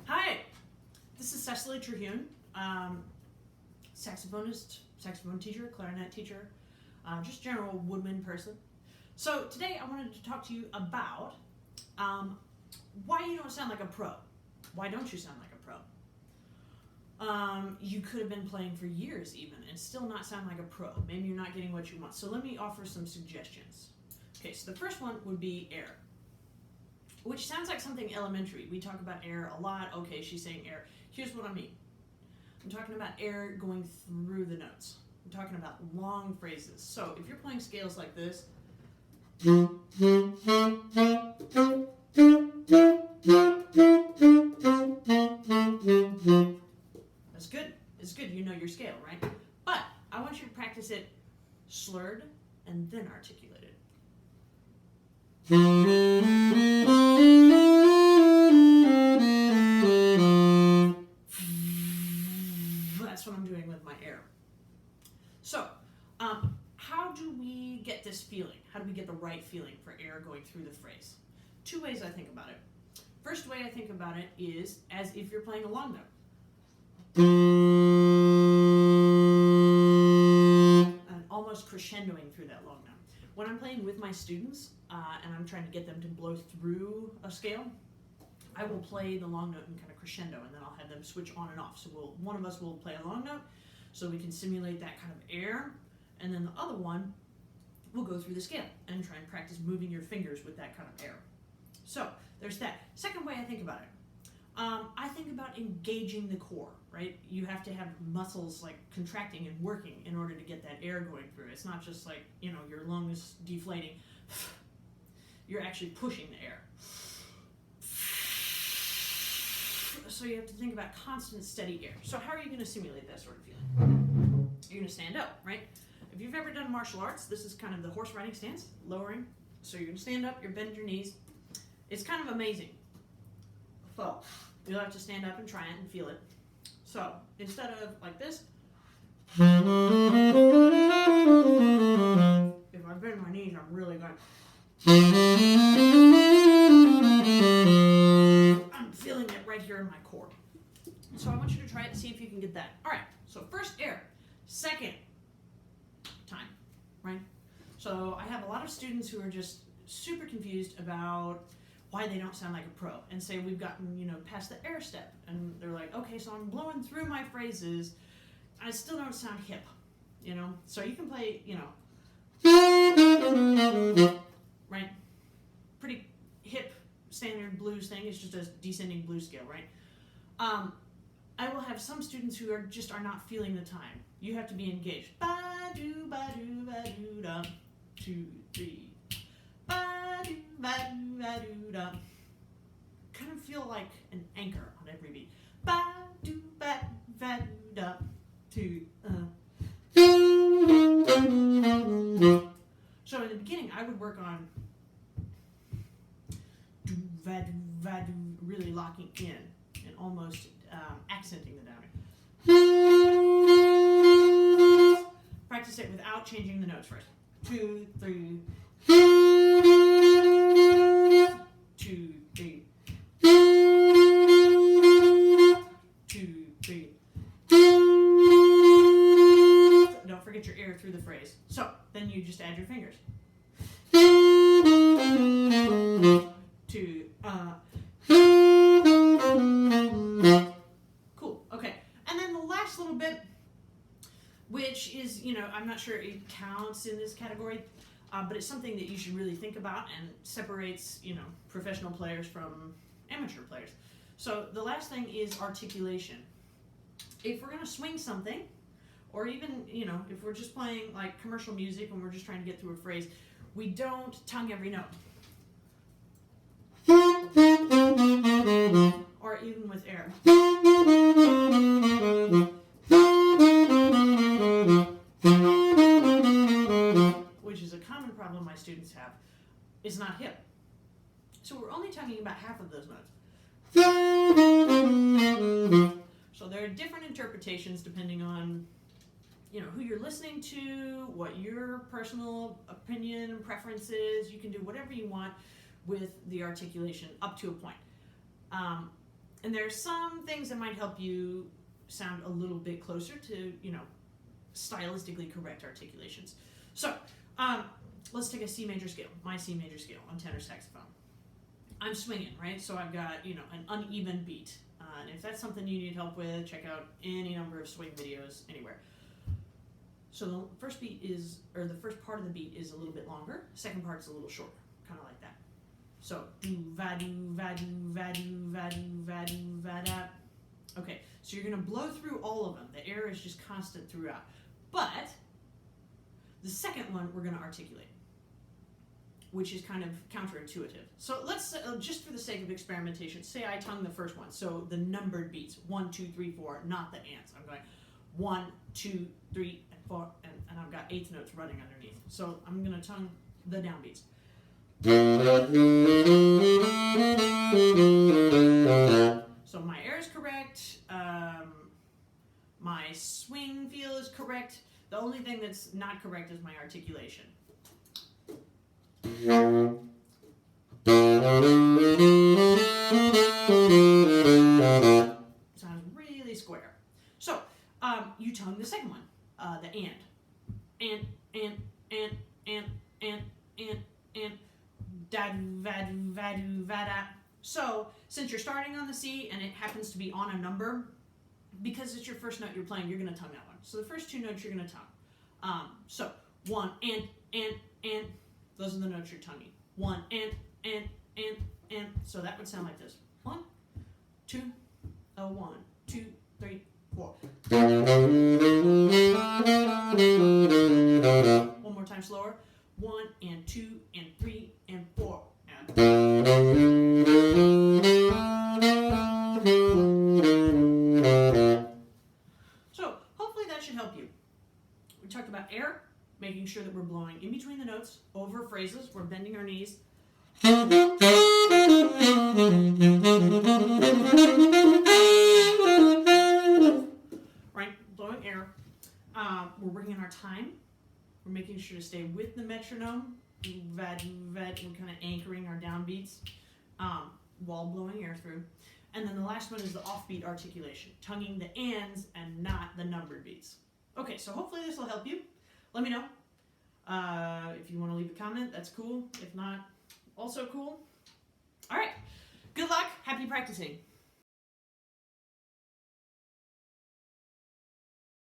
Hi, this is Cecily Terhune, saxophonist, saxophone teacher, clarinet teacher, just general woodwind person. So today I wanted to talk to you about why you don't sound like a pro. Why don't you sound like a pro? You could have been playing for years even and still not sound like a pro. Maybe you're not getting what you want. So let me offer some suggestions. Okay, so the first one would be air, which sounds like something elementary. We talk about air a lot. Okay, she's saying air. Here's what I mean. I'm talking about air going through the notes. I'm talking about long phrases. So if you're playing scales like this, that's good. It's good. You know your scale, right? But I want you to practice it slurred and then articulated. That's what I'm doing with my air. So, how do we get this feeling? How do we get the right feeling for air going through the phrase? Two ways I think about it. First way I think about it is as if you're playing a long note. And almost crescendoing through that long note. When I'm playing with my students and I'm trying to get them to blow through a scale, I will play the long note in kind of crescendo, and then I'll have them switch on and off. So one of us will play a long note so we can simulate that kind of air, and then the other one will go through the scale and try and practice moving your fingers with that kind of air. So there's that. Second way I think about it, I think about engaging the core, right? You have to have muscles like contracting and working in order to get that air going through. It's not just like, your lungs deflating. You're actually pushing the air. So you have to think about constant, steady air. So how are you going to simulate that sort of feeling? You're going to stand up, right? If you've ever done martial arts, this is kind of the horse riding stance, lowering. So you're going to stand up, you bend your knees. It's kind of amazing. So you'll have to stand up and try it and feel it. So instead of like this, if I bend my knees, I'm really going. I'm feeling it right here in my core. So I want you to try it and see if you can get that. All right, so first air. Second time, right? So I have a lot of students who are just super confused about why they don't sound like a pro and say we've gotten, past the air step. And they're like, okay, so I'm blowing through my phrases. I still don't sound hip, So you can play, right? Pretty hip standard blues thing. It's just a descending blues scale, right? I will have some students who are not feeling the time. You have to be engaged. Ba-do, ba-do, ba-do, da. 2, 3. Ba-do, ba-do, ba-do, da. Kind of feel like an anchor on every beat. Ba-do, ba-do, ba-do, da. 2, So in the beginning, I would work on do, va-do, va-do, really locking in and almost accenting the downing. Practice it without changing the notes first. 2, 3. 2, 3. 2, 3. Don't forget your air through the phrase. So then you just add your fingers. 2. Cool. Okay. And then the last little bit, which is, I'm not sure it counts in this category, but it's something that you should really think about and separates, professional players from amateur players. So the last thing is articulation. If we're going to swing something, or even, if we're just playing like commercial music and we're just trying to get through a phrase, we don't tongue every note. Or even with air. Which is a common problem my students have. It's not hip. So we're only tonguing about half of those notes. So there are different interpretations depending on who you're listening to, what your personal opinion and preference is. You can do whatever you want with the articulation up to a point. And there's some things that might help you sound a little bit closer to, stylistically correct articulations. So, let's take a C major scale, my C major scale on tenor saxophone. I'm swinging, right? So I've got, an uneven beat. And if that's something you need help with, check out any number of swing videos anywhere. So the first part of the beat is a little bit longer. Second part's a little shorter, kind of like that. So do va do va do va do va do va do va da. Okay, so you're gonna blow through all of them. The air is just constant throughout. But the second one we're gonna articulate, which is kind of counterintuitive. So let's, just for the sake of experimentation, say I tongue the first one. So the numbered beats, 1, 2, 3, 4, not the ants. I'm going 1, 2, 3, and 4, and I've got eighth notes running underneath. So I'm going to tongue the downbeats. So my air is correct. My swing feel is correct. The only thing that's not correct is my articulation. Sounds really square. So, you tongue the second one, the and, da do va do va do va da. So, since you're starting on the C and it happens to be on a number, because it's your first note you're playing, you're going to tongue that one. So the first two notes you're going to tongue. So 1 and. Those are the notes you're tonguing. 1 and. So that would sound like this. 1, 2, 1, 2, 3, 4. One more time slower. 1 and 2 and 3 and 4 and. So hopefully that should help you. We talked about air, making sure that we're blowing in between the notes, over phrases, we're bending our knees. Right, blowing air. We're working on our time. We're making sure to stay with the metronome. We're kind of anchoring our downbeats while blowing air through. And then the last one is the offbeat articulation, tonguing the ands and not the numbered beats. Okay, so hopefully this will help you. Let me know. If you want to leave a comment, that's cool. If not, also cool. All right. Good luck. Happy practicing.